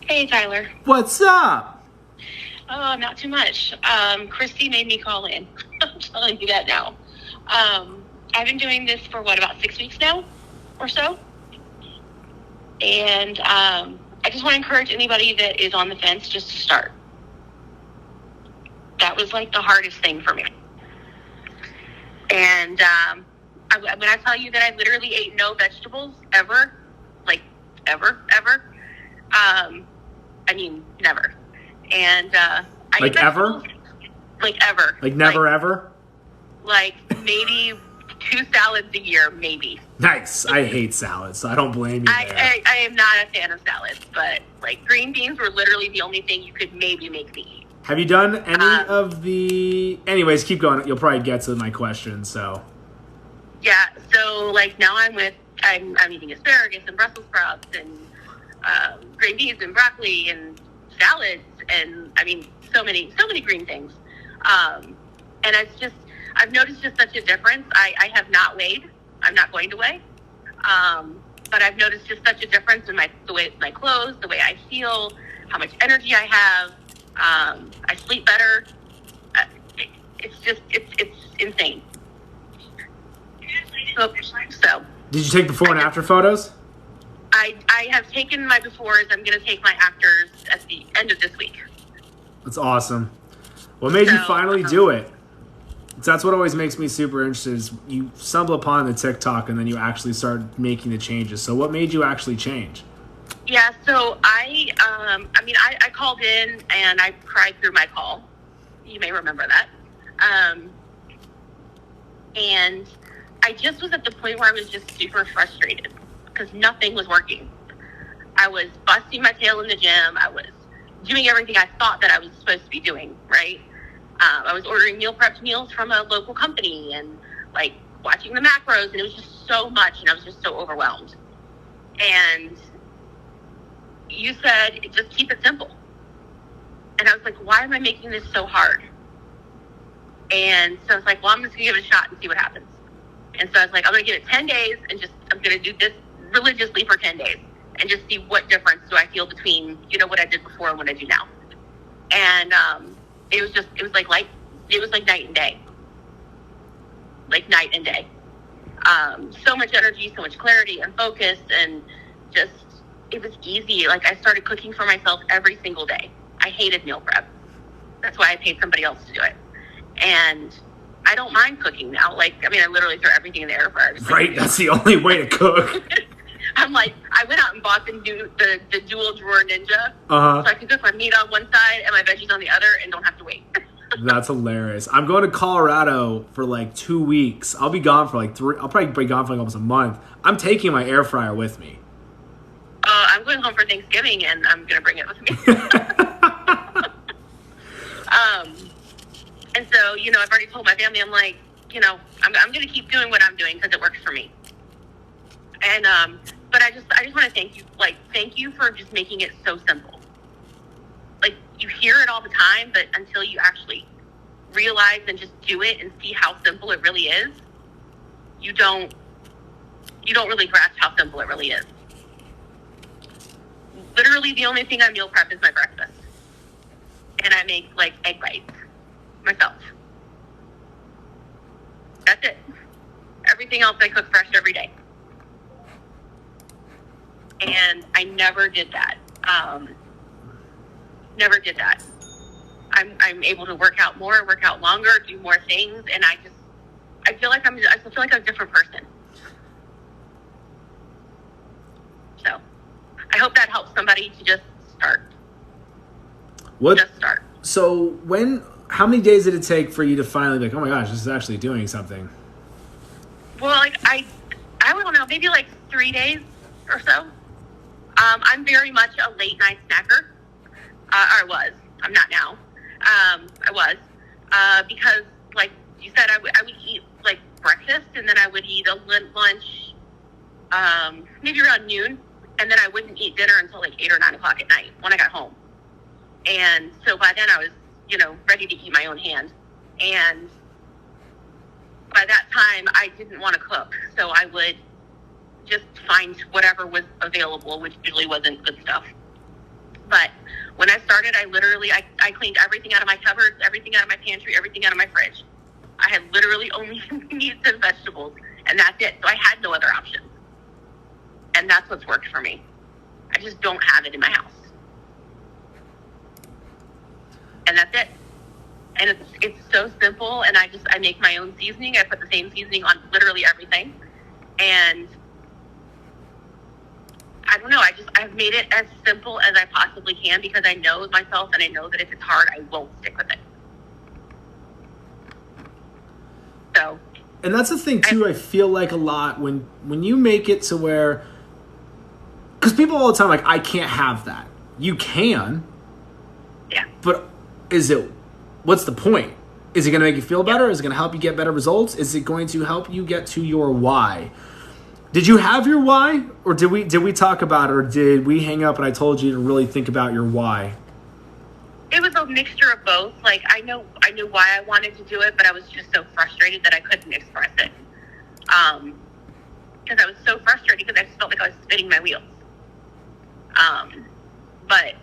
Hey, Tyler. What's up? Oh, not too much. Christy made me call in. I'm telling you that now. I've been doing this for about 6 weeks now or so. And I just want to encourage anybody that is on the fence just to start. That was like the hardest thing for me. And when I tell you that I literally ate no vegetables ever, like ever, I mean, never. And I Like ever? Like ever. Like never ever? Like maybe 2 salads a year, maybe. Nice. I hate salads, so I don't blame you there. I am not a fan of salads, but like green beans were literally the only thing you could maybe make me eat. Have you done any of the... Anyways, keep going. You'll probably get to my question, so... Yeah, so like now I'm eating asparagus and Brussels sprouts and green beans and broccoli and salads and I mean so many green things. And I've noticed just such a difference. I have not weighed. I'm not going to weigh. But I've noticed just such a difference in the way my clothes, the way I feel, how much energy I have. I sleep better. It's insane. So. Did you take before and after photos? I have taken my befores. I'm going to take my afters at the end of this week. That's awesome. What made you finally do it? That's what always makes me super interested is you stumble upon the TikTok and then you actually start making the changes. So what made you actually change? Yeah, so I called in and I cried through my call. You may remember that. And I just was at the point where I was just super frustrated because nothing was working. I was busting my tail in the gym. I was doing everything I thought that I was supposed to be doing, right? I was ordering meal prepped meals from a local company and like watching the macros, and it was just so much, and I was just so overwhelmed. And you said, just keep it simple. And I was like, why am I making this so hard? And so I was like, well, I'm just going to give it a shot and see what happens. And so I was like, I'm going to give it 10 days and I'm going to do this religiously for 10 days and just see what difference do I feel between, what I did before and what I do now. And it was like night and day. Like night and day. So much energy, so much clarity and focus, and just, it was easy. Like I started cooking for myself every single day. I hated meal prep. That's why I paid somebody else to do it. And I don't mind cooking now. I literally throw everything in the air fryer. Right, that's the only way to cook. I'm like, I went out and bought the dual drawer Ninja, so I can cook my meat on one side and my veggies on the other, and don't have to wait. That's hilarious. I'm going to Colorado for like 2 weeks. I'll be gone for like 3. I'll probably be gone for like almost a month. I'm taking my air fryer with me. I'm going home for Thanksgiving, and I'm going to bring it with me. And so, I've already told my family, I'm like, I'm going to keep doing what I'm doing because it works for me. And, but I just want to thank you. Like, thank you for just making it so simple. Like, you hear it all the time, but until you actually realize and just do it and see how simple it really is, you don't really grasp how simple it really is. Literally, the only thing I meal prep is my breakfast. And I make, like, egg bites myself. That's it. Everything else I cook fresh every day. And I never did that. Never did that. I'm able to work out more, work out longer, do more things, and I feel like I'm a different person. So I hope that helps somebody to just start. Just start. So how many days did it take for you to finally be like, oh my gosh, this is actually doing something? Well, I don't know, maybe like 3 days or so. I'm very much a late night snacker. I was. I'm not now. I was. Because, like you said, I would eat, like, breakfast, and then I would eat a lunch maybe around noon, and then I wouldn't eat dinner until, like, 8 or 9 o'clock at night when I got home. And so by then I was, ready to eat my own hand. And by that time, I didn't want to cook, so I would just find whatever was available, which usually wasn't good stuff. But when I started, I cleaned everything out of my cupboards, everything out of my pantry, everything out of my fridge. I had literally only meats and vegetables, and that's it. So I had no other options. And that's what's worked for me. I just don't have it in my house. And that's it. And it's so simple, and I make my own seasoning. I put the same seasoning on literally everything. And I don't know, I've made it as simple as I possibly can because I know myself, and I know that if it's hard, I won't stick with it. So. And that's the thing too, I feel like a lot when you make it to where, because people all the time like, I can't have that. You can. Yeah. But what's the point? Is it going to make you feel better? Is it going to help you get better results? Is it going to help you get to your why? Did you have your why, or did we talk about it, or did we hang up and I told you to really think about your why? It was a mixture of both. Like I knew why I wanted to do it, but I was just so frustrated that I couldn't express it. Because I was so frustrated because I just felt like I was spinning my wheels. But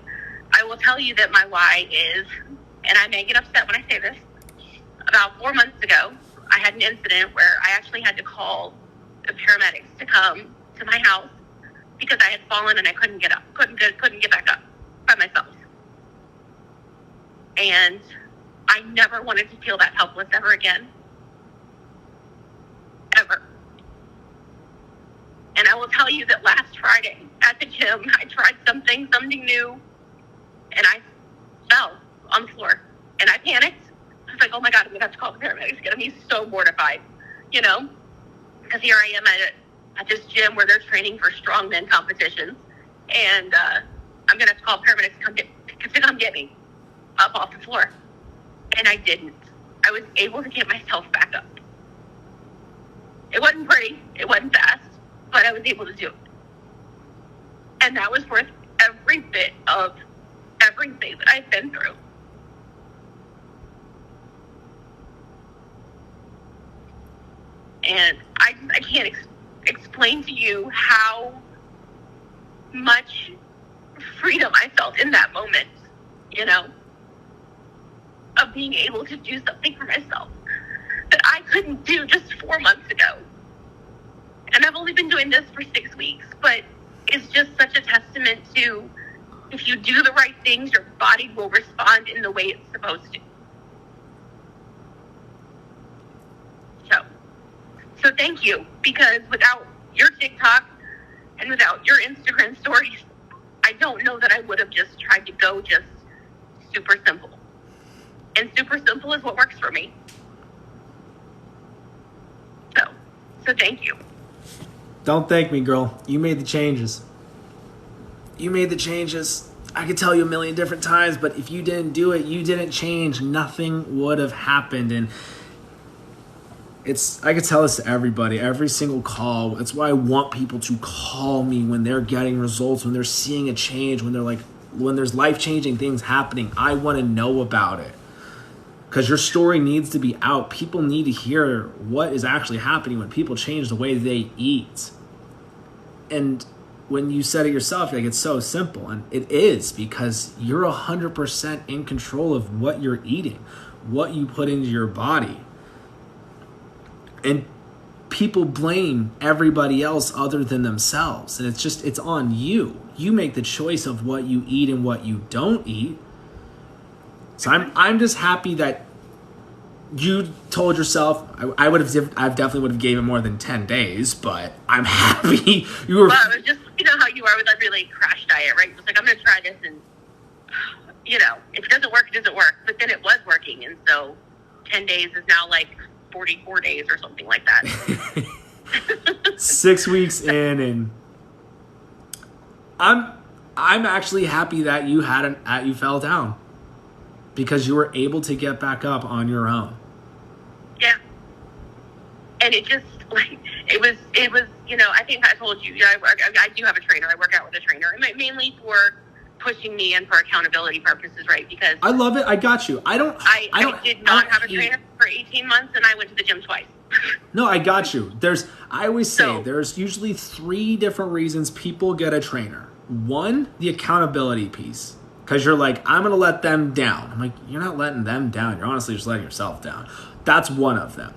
I will tell you that my why is, and I may get upset when I say this, about 4 months ago, I had an incident where I actually had to call the paramedics to come to my house because I had fallen and I couldn't get up, couldn't get back up by myself. And I never wanted to feel that helpless ever again. Ever. And I will tell you that last Friday at the gym, I tried something new, and I fell on the floor. And I panicked. I was like, oh my God, I'm going to have to call the paramedics. It's going to be so mortified, because here I am at this gym where they're training for strongman competitions. And I'm going to have to call paramedics to come get me up off the floor. And I didn't. I was able to get myself back up. It wasn't pretty. It wasn't fast. But I was able to do it. And that was worth every bit of everything that I've been through. And I can't explain to you how much freedom I felt in that moment, of being able to do something for myself that I couldn't do just 4 months ago. And I've only been doing this for 6 weeks, but it's just such a testament to, if you do the right things, your body will respond in the way it's supposed to. So thank you, because without your TikTok and without your Instagram stories, I don't know that I would have just tried to go just super simple. And super simple is what works for me. So thank you. Don't thank me, girl. You made the changes. I could tell you a million different times, but if you didn't do it, you didn't change, nothing would have happened. And I could tell this to everybody, every single call. That's why I want people to call me when they're getting results, when they're seeing a change, when there's life-changing things happening. I want to know about it. Because your story needs to be out. People need to hear what is actually happening when people change the way they eat. And when you said it yourself, it's so simple. And it is, because you're 100% in control of what you're eating, what you put into your body. And people blame everybody else other than themselves. And it's on you. You make the choice of what you eat and what you don't eat. So I'm just happy that you told yourself. I definitely would have gave it more than 10 days, but I'm happy you were. Well, it was just, how you are with that really crash diet, right? It was like, I'm going to try this, and if it doesn't work, it doesn't work. But then it was working, and so 10 days is now like 44 days or something like that. 6 weeks in, and I'm actually happy that you you fell down, because you were able to get back up on your own. Yeah. And it just, it was, I think I told you, I do have a trainer. I work out with a trainer, mainly for pushing me and for accountability purposes, right? Because I love it. I got you. I did not have a trainer for 18 months, and I went to the gym twice. No, I got you. I always say there's usually 3 different reasons people get a trainer. One, the accountability piece. Because you're like, I'm going to let them down. I'm like, you're not letting them down. You're honestly just letting yourself down. That's one of them.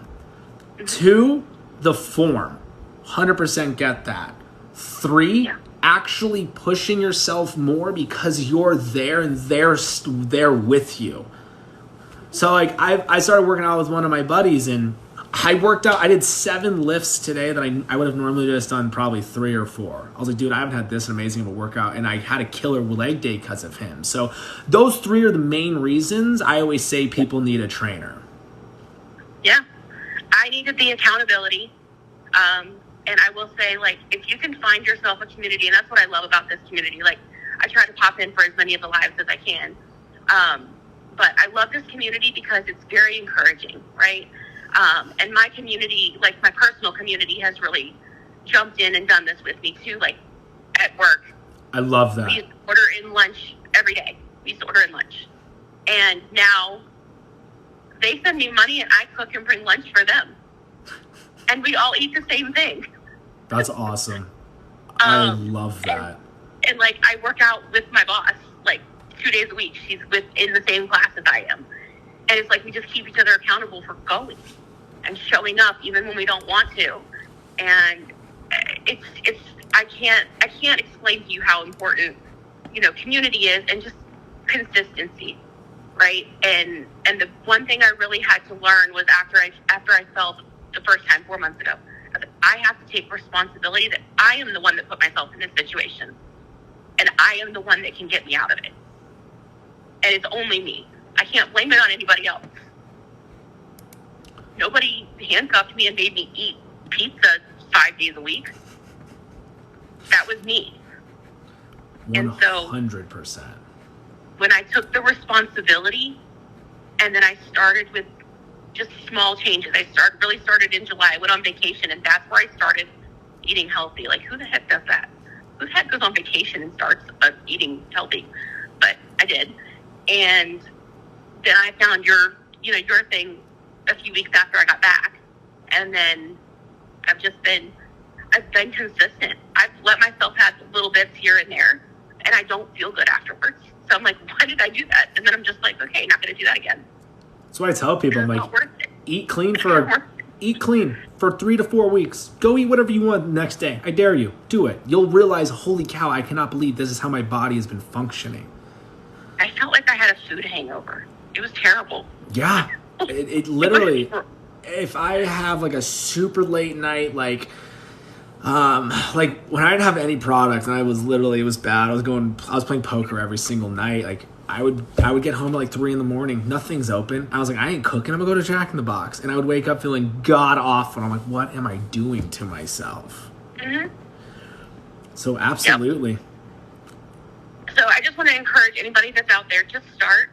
Two, the form. 100% get that. Three, actually pushing yourself more because you're there and they're there with you. So like I started working out with one of my buddies, and I worked out. I did 7 lifts today that I would have normally just done probably 3 or 4. I was like, dude, I haven't had this amazing of a workout, and I had a killer leg day because of him. So those 3 are the main reasons I always say people need a trainer. Yeah, I needed the accountability. And I will say, like, if you can find yourself a community, and that's what I love about this community. Like, I try to pop in for as many of the lives as I can. But I love this community because it's very encouraging, right? And my community, like my personal community, has really jumped in and done this with me too, like at work. I love that. We used to order in lunch every day. We used to order in lunch. And now they send me money and I cook and bring lunch for them. And we all eat the same thing. That's awesome. I love that. And like, I work out with my boss, like 2 days a week. She's in the same class as I am. And it's like, we just keep each other accountable for going and showing up even when we don't want to. And I can't explain to you how important, community is, and just consistency. Right. And the one thing I really had to learn was after I fell the first time 4 months ago, I have to take responsibility that I am the one that put myself in this situation, and I am the one that can get me out of it. And it's only me. I can't blame it on anybody else. Nobody handcuffed me and made me eat pizza 5 days a week. That was me. 100%. And so when I took the responsibility, and then I started with just small changes. I really started in July. I went on vacation, and that's where I started eating healthy. Like, who the heck does that? Who the heck goes on vacation and starts eating healthy? But I did. And then I found your thing a few weeks after I got back. And then I've been consistent. I've let myself have little bits here and there, and I don't feel good afterwards. So I'm like, why did I do that? And then I'm just like, okay, not going to do that again. That's why I tell people, I'm like, eat clean for 3 to 4 weeks. Go eat whatever you want the next day. I dare you. Do it. You'll realize, holy cow, I cannot believe this is how my body has been functioning. I felt like I had a food hangover. It was terrible. Yeah. It literally, if I have like a super late night, like when I didn't have any product and it was bad. I was playing poker every single night. Like I would get home at like 3 a.m. Nothing's open. I was like, I ain't cooking. I'm gonna go to Jack in the Box. And I would wake up feeling god awful. And I'm like, what am I doing to myself? Mm-hmm. So absolutely. Yep. So I just want to encourage anybody that's out there, just start.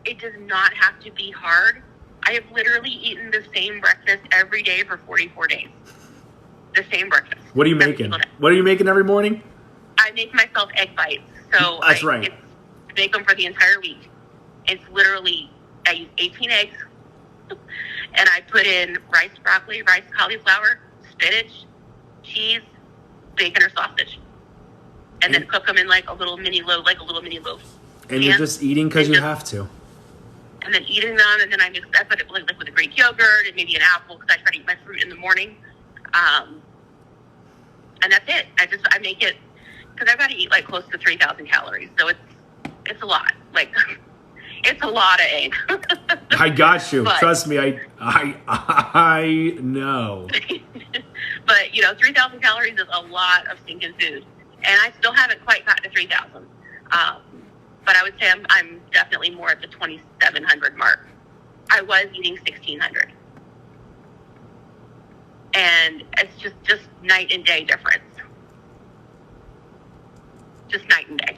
It does not have to be hard. I have literally eaten the same breakfast every day for 44 days. The same breakfast. What are you making? What are you making every morning? I make myself egg bites. So that's right. I make them for the entire week. It's literally, I use 18 eggs, and I put in rice broccoli, rice cauliflower, spinach, cheese, bacon or sausage. And then cook them in like a little mini loaf. And you're just eating because you have to. And then eating them, and then I put it like with a Greek yogurt and maybe an apple, because I try to eat my fruit in the morning. And that's it. I make it, because I've got to eat like close to 3,000 calories. So it's a lot. Like, it's a lot of eggs. I got you. But, trust me, I know. But, 3,000 calories is a lot of stinking food. And I still haven't quite gotten to 3,000. But I would say I'm definitely more at the 2,700 mark. I was eating 1,600. And it's just night and day difference. Just night and day.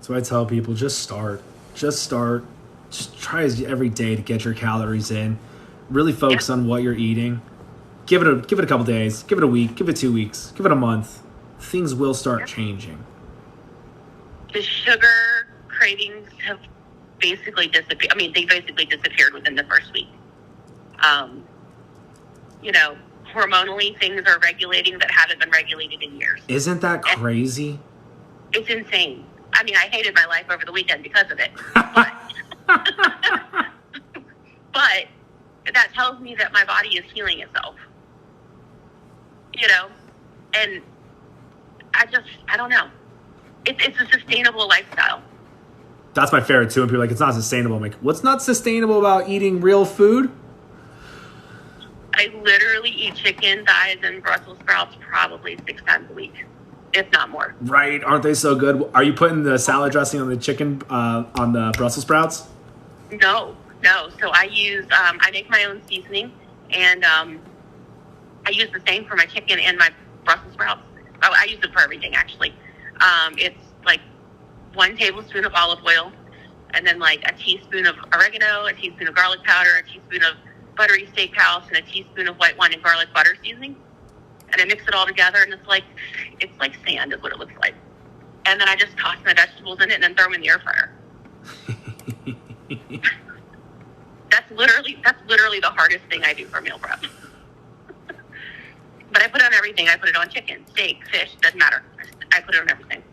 So I tell people, just start. Just try every day to get your calories in. Really focus on what you're eating. Give it a couple days. Give it a week. Give it 2 weeks. Give it a month. Things will start changing. The sugar cravings have basically disappeared. I mean, they basically disappeared within the first week. Hormonally, things are regulating that haven't been regulated in years. Isn't that crazy? It's insane. I mean, I hated my life over the weekend because of it. But, but that tells me that my body is healing itself. You know? And I don't know. It's a sustainable lifestyle. That's my favorite too. And people are like, it's not sustainable. I'm like, what's not sustainable about eating real food? I literally eat chicken thighs and Brussels sprouts probably 6 times a week, if not more. Right. Aren't they so good? Are you putting the salad dressing on the chicken, on the Brussels sprouts? No. So I use, I make my own seasoning, and I use the same for my chicken and my Brussels sprouts. Oh, I use it for everything, actually. It's like 1 tablespoon of olive oil, and then like a teaspoon of oregano, a teaspoon of garlic powder, a teaspoon of buttery steakhouse, and a teaspoon of white wine and garlic butter seasoning. And I mix it all together, and it's like sand is what it looks like. And then I just toss my vegetables in it and then throw them in the air fryer. That's literally the hardest thing I do for meal prep. But I put it on everything. I put it on chicken, steak, fish, doesn't matter. I put it on everything.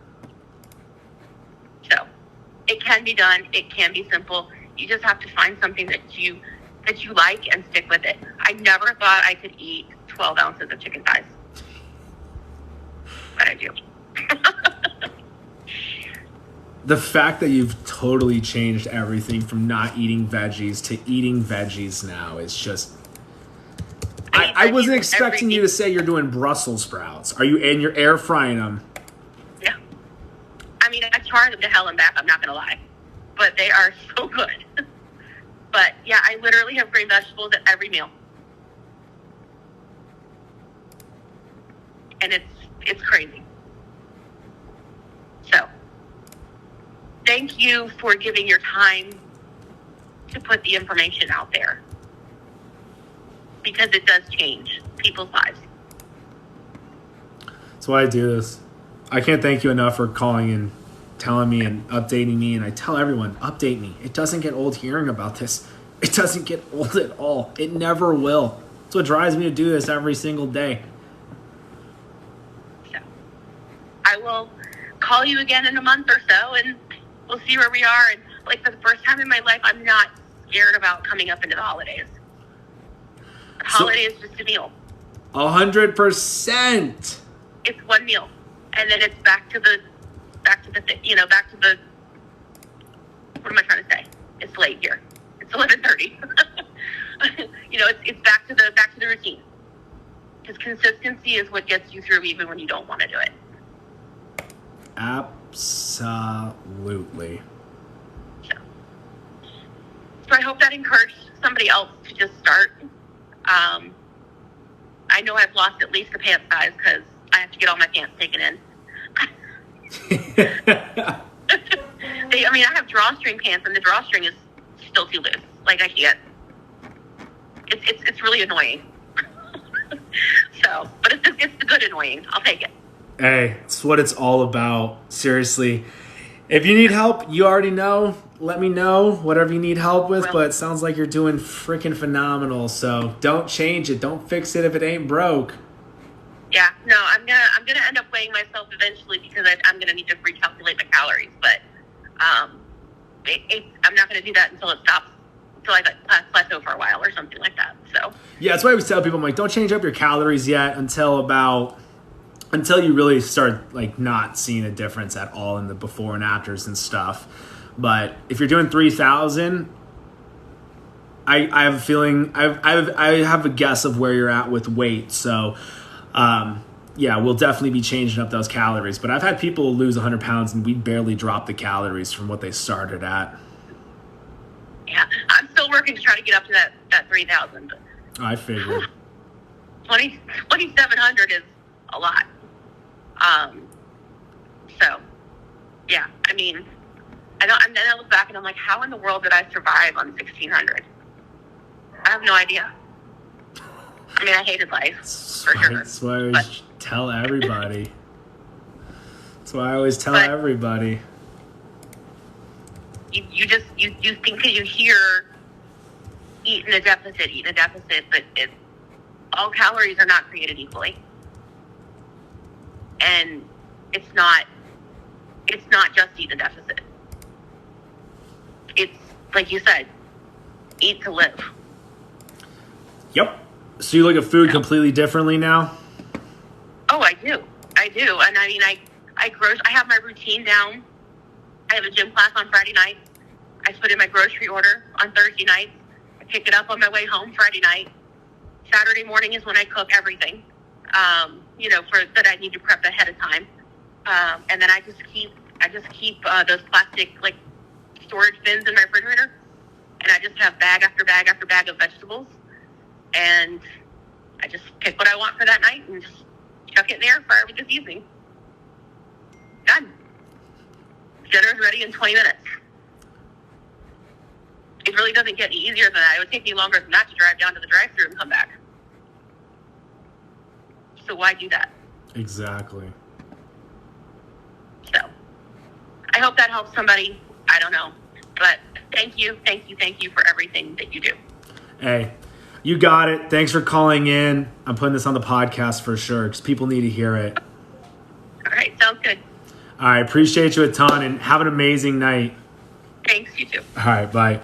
So it can be done. It can be simple. You just have to find something that you like and stick with it. I never thought I could eat 12 ounces of chicken thighs. But I do. The fact that you've totally changed everything from not eating veggies to eating veggies now is just... I wasn't expecting you to say you're doing Brussels sprouts. Are you in your air frying them? Yeah. I mean, I char them to hell and back, I'm not going to lie. But they are so good. But, yeah, I literally have green vegetables at every meal. And it's crazy. So, thank you for giving your time to put the information out there. Because it does change people's lives. That's why I do this. I can't thank you enough for calling and telling me and updating me. And I tell everyone, update me. It doesn't get old hearing about this. It doesn't get old at all. It never will. That's what drives me to do this every single day. So, I will call you again in a month or so, and we'll see where we are. And like for the first time in my life, I'm not scared about coming up into the holidays. The holiday is just a meal. 100%. It's one meal, and then it's back to the what am I trying to say? It's late here. It's 11:30. It's back to the routine. Because consistency is what gets you through even when you don't want to do it. Absolutely. So I hope that encouraged somebody else to just start. I know I've lost at least a pant size because I have to get all my pants taken in. I have drawstring pants, and the drawstring is still too loose. Like, I can't. It's really annoying. So, but it's the good annoying. I'll take it. Hey, it's what it's all about. Seriously. If you need help, you already know. Let me know whatever you need help with, but it sounds like you're doing freaking phenomenal. So don't change it. Don't fix it if it ain't broke. Yeah, no, I'm gonna end up weighing myself eventually because I'm gonna need to recalculate my calories. But I'm not gonna do that until it stops, until I plateau for a while or something like that. So yeah, that's why I always tell people, I'm like, don't change up your calories yet until you really start like not seeing a difference at all in the before and afters and stuff. But if you're doing 3,000, I have a feeling I have a guess of where you're at with weight. So, we'll definitely be changing up those calories. But I've had people lose 100 pounds and we barely drop the calories from what they started at. Yeah, I'm still working to try to get up to that 3,000. I figured 2,700 is a lot. So, yeah, I mean. And then I look back and I'm like, how in the world did I survive on 1,600? I have no idea. I mean, I hated life, for sure. That's why I always tell everybody. That's why I always tell everybody. You think because you hear eating a deficit, but all calories are not created equally. And it's not it's not just eat the deficit. It's, like you said, eat to live. Yep. So you look at food completely differently now? Oh, I do. And I mean, I have my routine down. I have a gym class on Friday nights. I put in my grocery order on Thursday nights. I pick it up on my way home Friday night. Saturday morning is when I cook everything, for that I need to prep ahead of time. And then I just keep those plastic storage bins in my refrigerator, and I just have bag after bag after bag of vegetables, and I just pick what I want for that night and just chuck it in the air fryer with the seasoning. Done. Dinner's ready in 20 minutes. It really doesn't get any easier than that. It would take me longer than that to drive down to the drive-thru and come back. So why do that? Exactly. So I hope that helps somebody. I don't know. But thank you for everything that you do. Hey, you got it. Thanks for calling in. I'm putting this on the podcast for sure because people need to hear it. All right. Sounds good. All right. Appreciate you a ton and have an amazing night. Thanks. You too. All right. Bye.